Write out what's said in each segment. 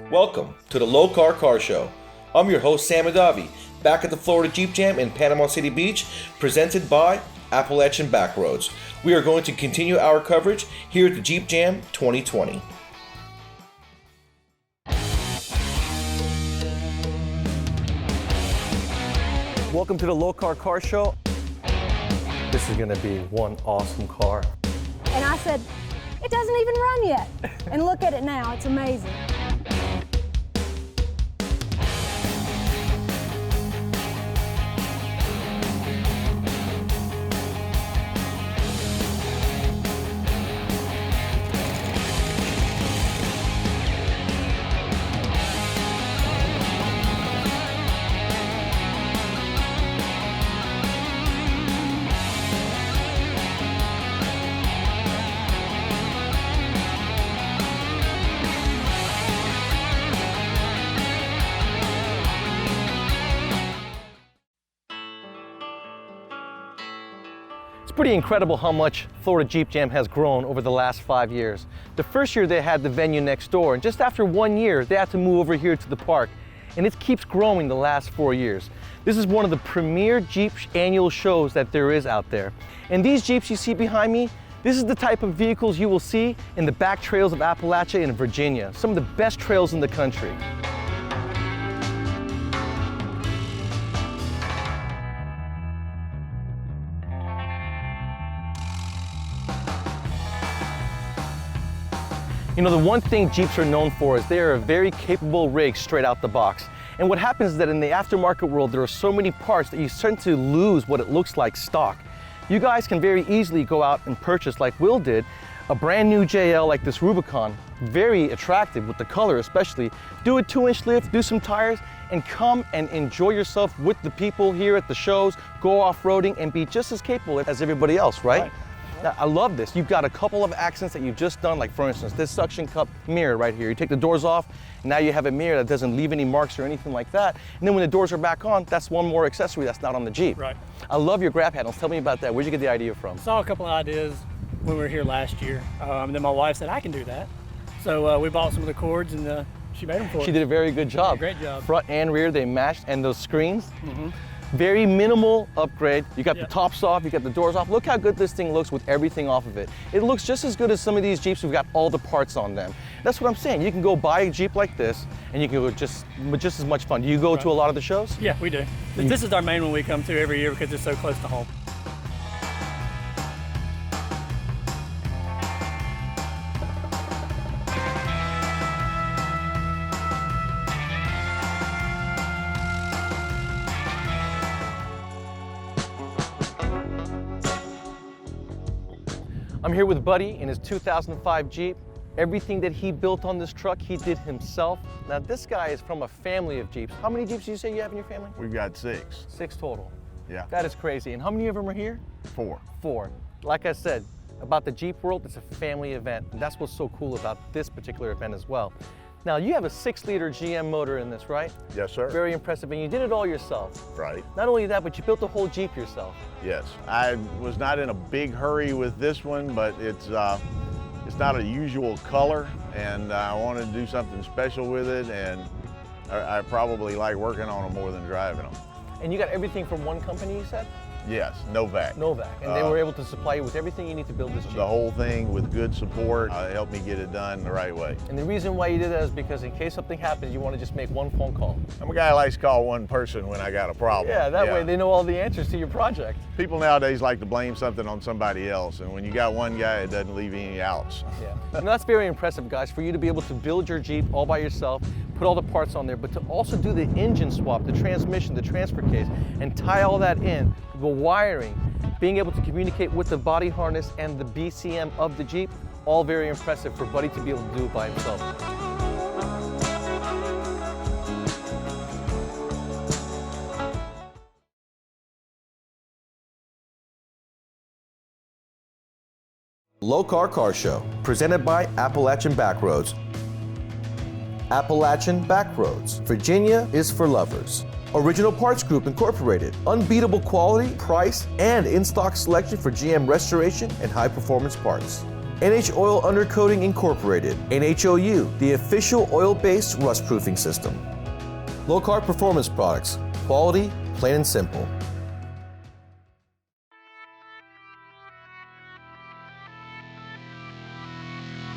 Welcome to the Lokar Car Show. I'm your host, Sam Adavi, back at the Florida Jeep Jam in Panama City Beach, presented by Appalachian Backroads. We are going to continue our coverage here at the Jeep Jam 2020. Welcome to the Lokar Car Show. This is gonna be one awesome car. And I said, it doesn't even run yet. And look at it now, it's amazing. It's pretty incredible how much Florida Jeep Jam has grown over the last 5 years. The first year they had the venue next door, and just after 1 year, they had to move over here to the park. And it keeps growing the last 4 years. This is one of the premier Jeep annual shows that there is out there. And these Jeeps you see behind me, this is the type of vehicles you will see in the back trails of Appalachia and Virginia, some of the best trails in the country. You know, the one thing Jeeps are known for is they are a very capable rig straight out the box. And what happens is that in the aftermarket world, there are so many parts that you start to lose what it looks like stock. You guys can very easily go out and purchase, like Will did, a brand new JL like this Rubicon, very attractive with the color especially. Do a 2-inch lift, do some tires, and come and enjoy yourself with the people here at the shows, go off-roading and be just as capable as everybody else, right? Now, I love this. You've got a couple of accents that you've just done, like for instance, this suction cup mirror right here. You take the doors off, and now you have a mirror that doesn't leave any marks or anything like that. And then when the doors are back on, that's one more accessory that's not on the Jeep. Right. I love your grab handles. Tell me about that. Where'd you get the idea from? Saw a couple of ideas when we were here last year. Then my wife said, I can do that. So we bought some of the cords and she made them for us. She did a very good job. Great job. Front and rear, they matched, and those screens. Very minimal upgrade. You got the tops off, you got the doors off. Look how good this thing looks with everything off of it. It looks just as good as some of these Jeeps who've got all the parts on them. That's what I'm saying. You can go buy a Jeep like this and you can go just as much fun. Do you go to a lot of the shows? Yeah, we do. This is our main one we come to every year because it's so close to home. I'm here with Buddy in his 2005 Jeep. Everything that he built on this truck, he did himself. Now this guy is from a family of Jeeps. How many Jeeps do you say you have in your family? We've got 6. 6 total. Yeah. That is crazy. And how many of them are here? 4. 4. Like I said, about the Jeep world, it's a family event. And that's what's so cool about this particular event as well. Now you have a 6-liter GM motor in this, right? Yes, sir. Very impressive, and you did it all yourself. Right. Not only that, but you built the whole Jeep yourself. Yes. I was not in a big hurry with this one, but it's not a usual color, and I wanted to do something special with it, and I probably like working on them more than driving them. And you got everything from one company, you said? Yes, Novak. Novak, and they were able to supply you with everything you need to build this Jeep. The whole thing with good support helped me get it done the right way. And the reason why you did that is because in case something happens, you want to just make one phone call. I'm a guy who likes to call one person when I got a problem. Yeah, that way they know all the answers to your project. People nowadays like to blame something on somebody else, and when you got one guy, it doesn't leave any outs. Yeah, and that's very impressive, guys, for you to be able to build your Jeep all by yourself, put all the parts on there, but to also do the engine swap, the transmission, the transfer case, and tie all that in, the wiring, being able to communicate with the body harness and the BCM of the Jeep, all very impressive for Buddy to be able to do it by himself. Lokar Car Show, presented by Appalachian Backroads. Appalachian Backroads. Virginia is for lovers. Original Parts Group Incorporated. Unbeatable quality, price, and in-stock selection for GM restoration and high-performance parts. NH Oil Undercoating Incorporated, NHOU, the official oil-based rust-proofing system. Lokar Performance Products, quality, plain and simple.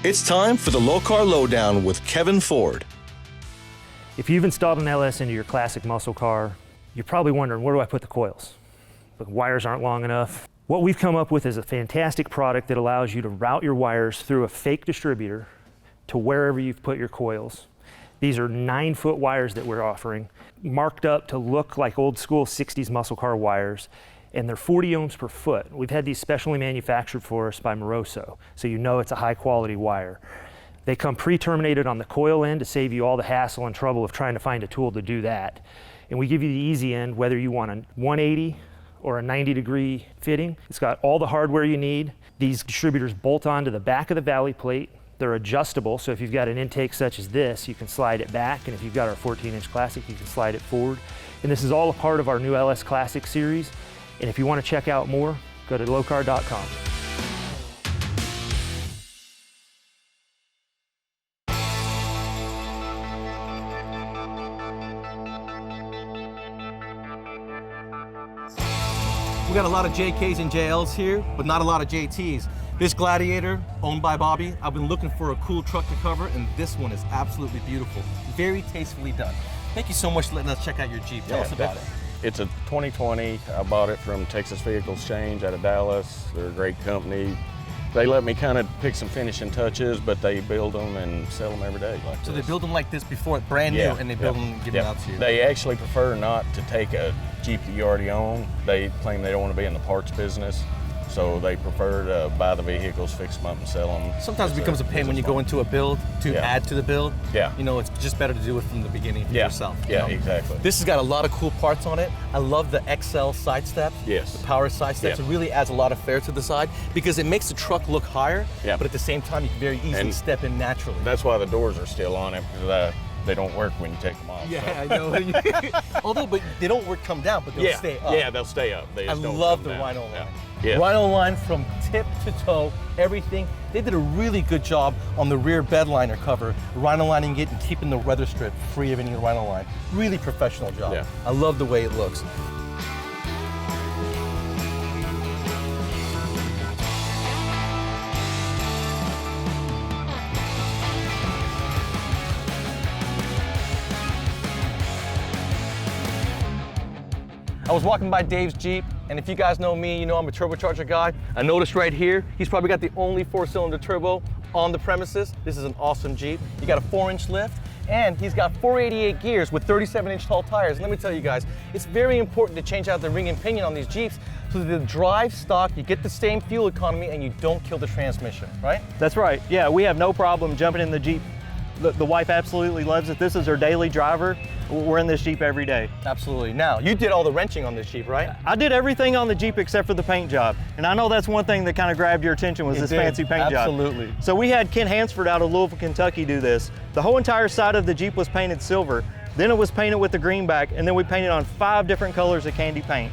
It's time for the Lokar Lowdown with Kevin Ford. If you've installed an LS into your classic muscle car, you're probably wondering, where do I put the coils? The wires aren't long enough. What we've come up with is a fantastic product that allows you to route your wires through a fake distributor to wherever you've put your coils. These are 9-foot wires that we're offering, marked up to look like old school 60s muscle car wires, and they're 40 ohms per foot. We've had these specially manufactured for us by Moroso, so you know it's a high quality wire. They come pre-terminated on the coil end to save you all the hassle and trouble of trying to find a tool to do that. And we give you the easy end, whether you want a 180 or a 90-degree fitting. It's got all the hardware you need. These distributors bolt onto the back of the valley plate. They're adjustable, so if you've got an intake such as this, you can slide it back, and if you've got our 14-inch Classic, you can slide it forward. And this is all a part of our new LS Classic series. And if you want to check out more, go to lokar.com. We got a lot of JKs and JLs here, but not a lot of JTs. This Gladiator, owned by Bobby, I've been looking for a cool truck to cover, and this one is absolutely beautiful. Very tastefully done. Thank you so much for letting us check out your Jeep. Tell us about it. It's a 2020. I bought it from Texas Vehicle Exchange out of Dallas. They're a great company. They let me kind of pick some finishing touches, but they build them and sell them every day. So they build them like this before, brand new, and they build them and give them out to you. They actually prefer not to take a Jeep that you already own. They claim they don't want to be in the parts business, so they prefer to buy the vehicles, fix them up, and sell them. Sometimes it becomes a pain when you go into a build to add to the build. Yeah. You know, it's just better to do it from the beginning for yourself. Yeah, exactly. This has got a lot of cool parts on it. I love the XL side steps. Yes. The power side steps. Yeah. It really adds a lot of flair to the side because it makes the truck look higher, but at the same time, you can very easily step in naturally. That's why the doors are still on it, because they don't work when you take them off. Yeah, so. I know. Although, but they don't work come down, but they'll stay up. Yeah, they'll stay up. They just I don't love come the down. Rhino line. Yeah. Rhino line from tip to toe, everything. They did a really good job on the rear bed liner cover, Rhino lining it and keeping the weather strip free of any Rhino line. Really professional job. Yeah. I love the way it looks. I was walking by Dave's Jeep, and if you guys know me, you know I'm a turbocharger guy. I noticed right here, he's probably got the only 4-cylinder turbo on the premises. This is an awesome Jeep. You got a 4-inch lift, and he's got 488 gears with 37-inch tall tires. And let me tell you guys, it's very important to change out the ring and pinion on these Jeeps so that the drive stock, you get the same fuel economy, and you don't kill the transmission, right? That's right. Yeah, we have no problem jumping in the Jeep. The wife absolutely loves it. This is her daily driver. We're in this Jeep every day. Absolutely. Now, you did all the wrenching on this Jeep, right? I did everything on the Jeep except for the paint job. And I know that's one thing that kind of grabbed your attention was this fancy paint job. Absolutely. So we had Ken Hansford out of Louisville, Kentucky do this. The whole entire side of the Jeep was painted silver. Then it was painted with the greenback, and then we painted on 5 different colors of candy paint.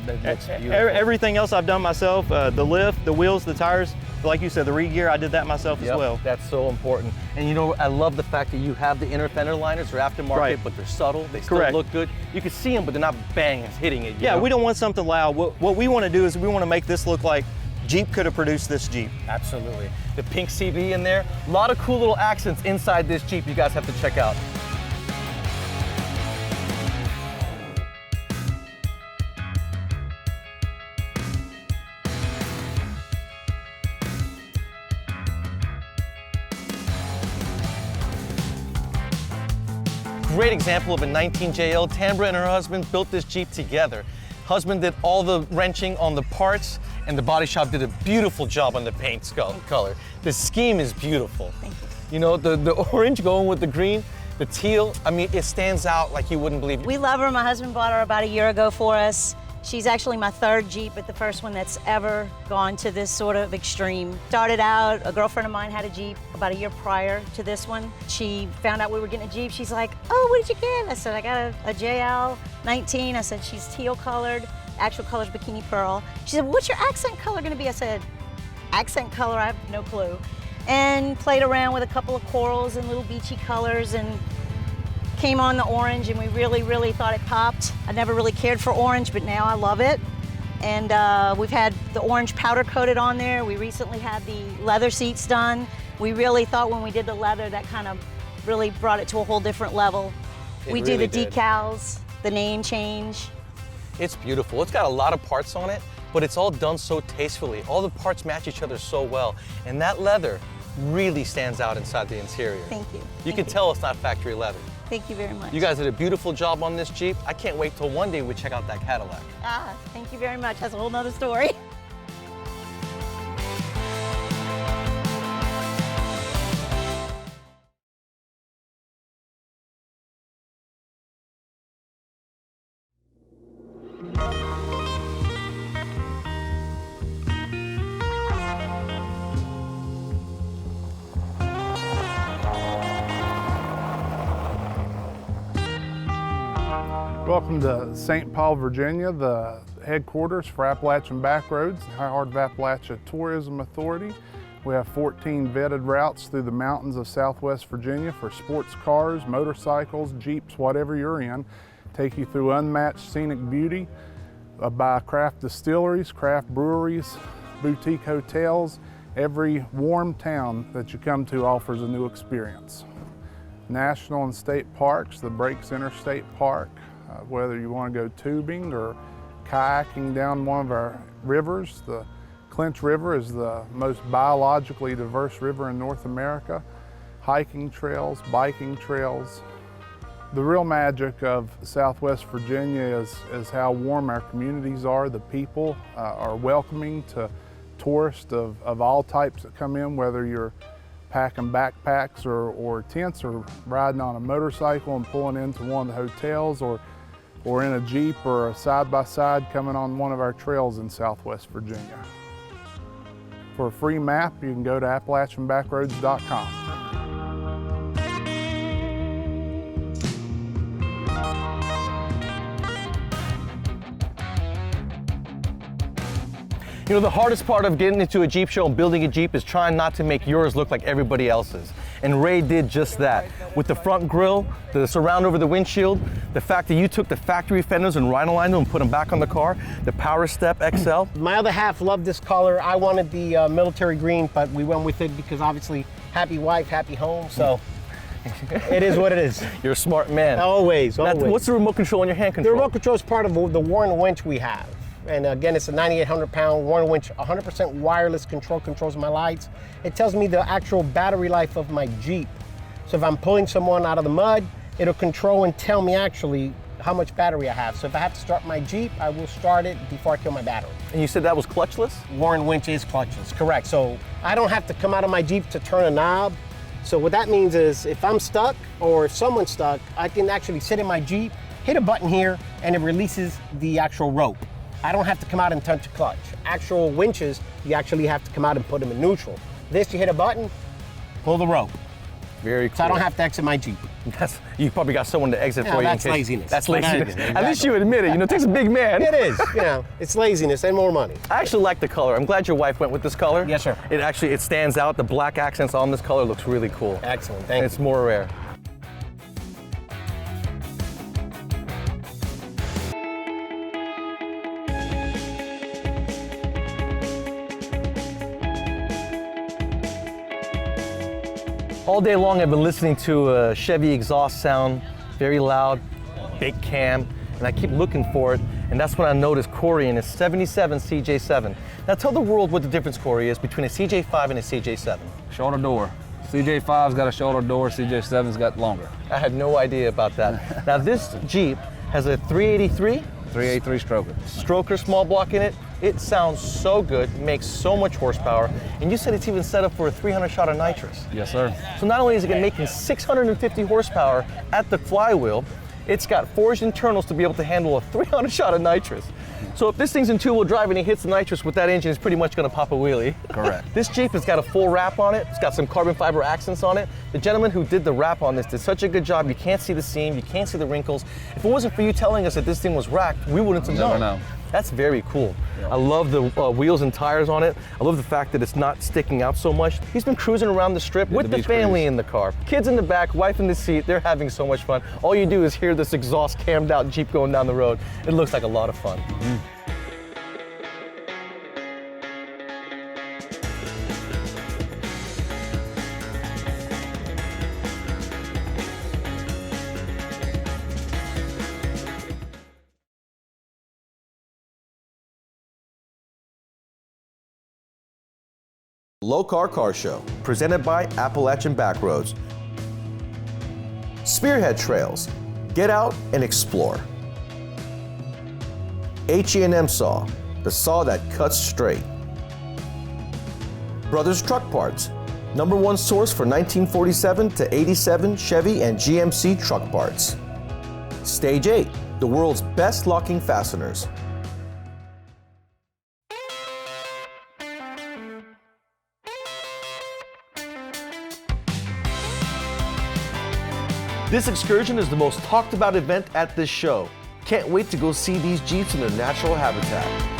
That looks beautiful. Everything else I've done myself, the lift, the wheels, the tires, like you said, the re-gear, I did that myself as well. That's so important. And you know, I love the fact that you have the inner fender liners. They're aftermarket, but they're subtle. They still look good. You can see them, but they're not banging, hitting it. Yeah, we don't want something loud. What we want to do is we want to make this look like Jeep could have produced this Jeep. Absolutely. The pink CB in there. A lot of cool little accents inside this Jeep you guys have to check out. Great example of a 19 JL. Tambra and her husband built this Jeep together. Husband did all the wrenching on the parts, and the body shop did a beautiful job on the paint color. The scheme is beautiful. Thank you. You know, the orange going with the green, the teal, I mean, it stands out like you wouldn't believe. We love her. My husband bought her about a year ago for us. She's actually my 3rd Jeep, but the first one that's ever gone to this sort of extreme. Started out, a girlfriend of mine had a Jeep about a year prior to this one. She found out we were getting a Jeep. She's like, oh, what did you get? I said, I got a JL 19. I said, she's teal colored. Actual color's bikini pearl. She said, what's your accent color gonna be? I said, accent color, I have no clue. And played around with a couple of corals and little beachy colors and came on the orange, and we really, really thought it popped. I never really cared for orange, but now I love it. And we've had the orange powder coated on there. We recently had the leather seats done. We really thought when we did the leather, that kind of really brought it to a whole different level. We do the decals, the name change. It's beautiful. It's got a lot of parts on it, but it's all done so tastefully. All the parts match each other so well. And that leather really stands out inside the interior. Thank you. You can tell it's not factory leather. Thank you very much. You guys did a beautiful job on this Jeep. I can't wait till one day we check out that Cadillac. Thank you very much. That's a whole nother story. Welcome to St. Paul, Virginia, the headquarters for Appalachian Backroads, High Heart of Appalachia Tourism Authority. We have 14 vetted routes through the mountains of Southwest Virginia for sports cars, motorcycles, Jeeps, whatever you're in. Take you through unmatched scenic beauty by craft distilleries, craft breweries, boutique hotels. Every warm town that you come to offers a new experience. National and state parks, the Breaks Interstate Park, whether you want to go tubing or kayaking down one of our rivers. The Clinch River is the most biologically diverse river in North America. Hiking trails, biking trails. The real magic of Southwest Virginia is how warm our communities are. The people are welcoming to tourists of all types that come in, whether you're packing backpacks or tents or riding on a motorcycle and pulling into one of the hotels or in a Jeep or a side-by-side coming on one of our trails in Southwest Virginia. For a free map, you can go to AppalachianBackroads.com. You know, the hardest part of getting into a Jeep show and building a Jeep is trying not to make yours look like everybody else's. And Ray did just that. With the front grille, the surround over the windshield, the fact that you took the factory fenders and rhino-lined them and put them back on the car, the Power Step XL. My other half loved this color. I wanted the military green, but we went with it because obviously happy wife, happy home, so it is what it is. You're a smart man. Always, always. Now, what's the remote control on your hand control? The remote control is part of the Warren winch we have. And again, it's a 9,800 pound Warren winch, 100% wireless controls my lights. It tells me the actual battery life of my Jeep. So if I'm pulling someone out of the mud, it'll control and tell me actually how much battery I have. So if I have to start my Jeep, I will start it before I kill my battery. And you said that was clutchless? Warren winch is clutchless, correct. So I don't have to come out of my Jeep to turn a knob. So what that means is if I'm stuck or if someone's stuck, I can actually sit in my Jeep, hit a button here, and it releases the actual rope. I don't have to come out and touch a clutch. Actual winches, you actually have to come out and put them in neutral. This, you hit a button, pull the rope. Very cool. So I don't have to exit my Jeep. You probably got someone to exit for you. That's laziness. That's laziness. At least you admit it. You know, it takes a big man. It is. You know, it's laziness and more money. I actually like the color. I'm glad your wife went with this color. Yes, sir. It stands out. The black accents on this color looks really cool. Excellent. Thank you. It's more rare. All day long I've been listening to a Chevy exhaust sound, very loud, big cam, and I keep looking for it, and that's when I noticed Corey in his 77 CJ7. Now tell the world what the difference, Corey, is between a CJ5 and a CJ7. Shorter door. CJ5's got a shorter door, CJ7's got longer. I had no idea about that. Now this Jeep has a 383? 383 stroker. Stroker small block in it. It sounds so good, makes so much horsepower, and you said it's even set up for a 300 shot of nitrous. Yes, sir. So not only is it making 650 horsepower at the flywheel, it's got forged internals to be able to handle a 300 shot of nitrous. So if this thing's in two-wheel drive and it hits the nitrous with that engine, it's pretty much gonna pop a wheelie. Correct. This Jeep has got a full wrap on it. It's got some carbon fiber accents on it. The gentleman who did the wrap on this did such a good job. You can't see the seam, you can't see the wrinkles. If it wasn't for you telling us that this thing was racked, we wouldn't have known. Never know. That's very cool. I love the wheels and tires on it. I love the fact that it's not sticking out so much. He's been cruising around the strip with the family in the car. Kids in the back, wife in the seat, they're having so much fun. All you do is hear this exhaust cammed out Jeep going down the road. It looks like a lot of fun. Lokar Car Show, presented by Appalachian Backroads. Spearhead Trails, get out and explore. H&M Saw, the saw that cuts straight. Brothers Truck Parts, #1 source for 1947 to 87 Chevy and GMC truck parts. Stage 8, the world's best locking fasteners. This excursion is the most talked about event at this show. Can't wait to go see these Jeeps in their natural habitat.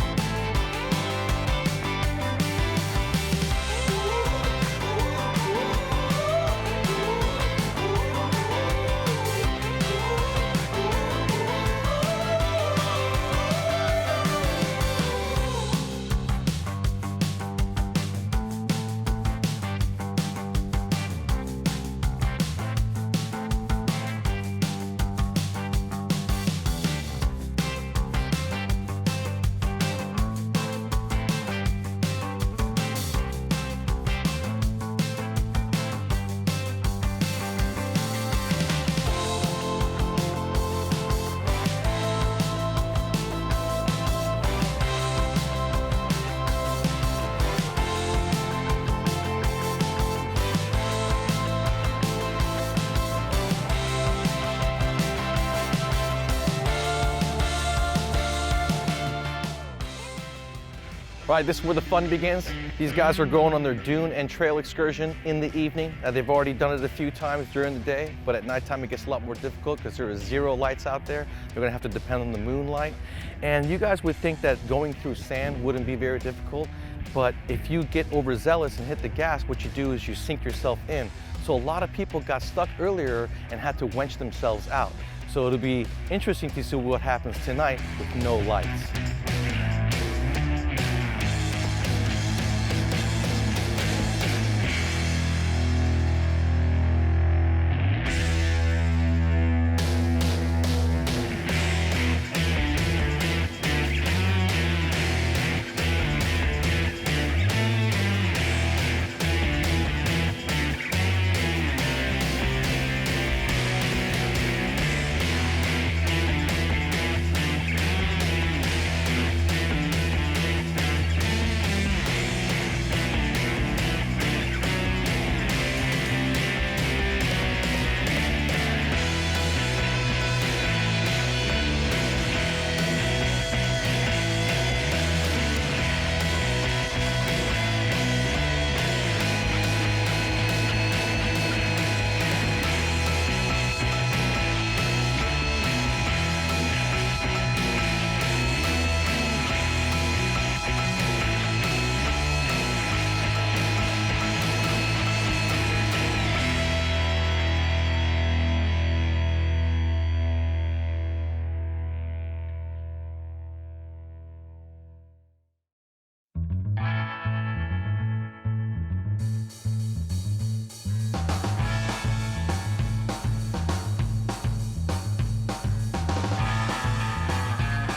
Right, this is where the fun begins. These guys are going on their dune and trail excursion in the evening. They've already done it a few times during the day, but at nighttime it gets a lot more difficult because there is 0 lights out there. They're gonna have to depend on the moonlight. And you guys would think that going through sand wouldn't be very difficult, but if you get overzealous and hit the gas, what you do is you sink yourself in. So a lot of people got stuck earlier and had to wench themselves out. So it'll be interesting to see what happens tonight with no lights.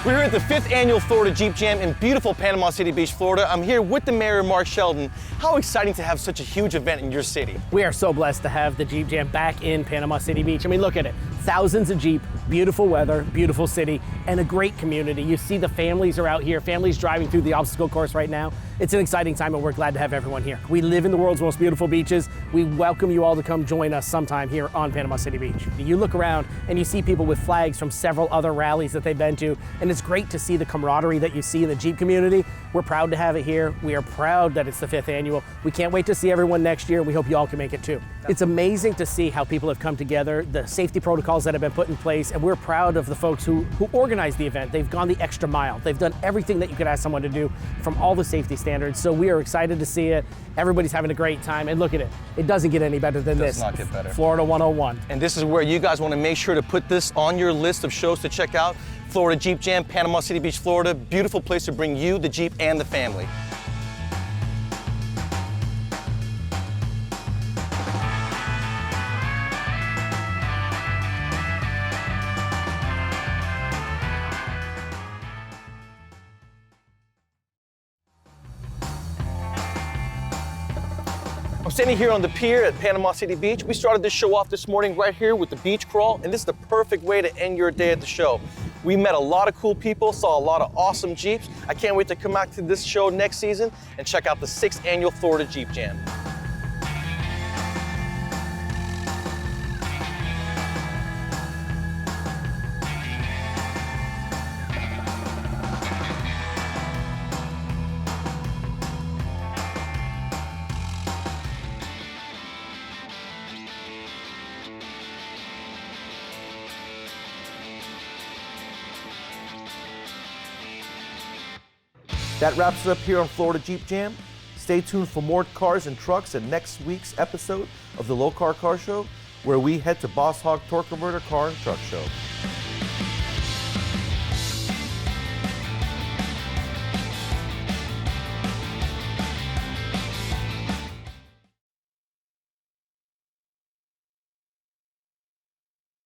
We're here at the 5th annual Florida Jeep Jam in beautiful Panama City Beach, Florida. I'm here with the mayor, Mark Sheldon. How exciting to have such a huge event in your city. We are so blessed to have the Jeep Jam back in Panama City Beach. I mean, look at it. Thousands of Jeep, beautiful weather, beautiful city, and a great community. You see the families are out here, families driving through the obstacle course right now. It's an exciting time, and we're glad to have everyone here. We live in the world's most beautiful beaches. We welcome you all to come join us sometime here on Panama City Beach. You look around and you see people with flags from several other rallies that they've been to, and it's great to see the camaraderie that you see in the Jeep community. We're proud to have it here. We are proud that it's the 5th annual. We can't wait to see everyone next year. We hope you all can make it too. It's amazing to see how people have come together, the safety protocols that have been put in place, and we're proud of the folks who organized the event. They've gone the extra mile. They've done everything that you could ask someone to do from all the safety standards. So we are excited to see it. Everybody's having a great time, and look at it. It doesn't get any better than this. Does not get better. Florida 101. And this is where you guys want to make sure to put this on your list of shows to check out. Florida Jeep Jam, Panama City Beach, Florida. Beautiful place to bring you, the Jeep, and the family. I'm standing here on the pier at Panama City Beach. We started this show off this morning right here with the beach crawl, and this is the perfect way to end your day at the show. We met a lot of cool people, saw a lot of awesome Jeeps. I can't wait to come back to this show next season and check out the 6th annual Florida Jeep Jam. That wraps it up here on Florida Jeep Jam. Stay tuned for more cars and trucks in next week's episode of the Lokar Car Show, where we head to Boss Hog Torque Converter Car and Truck Show.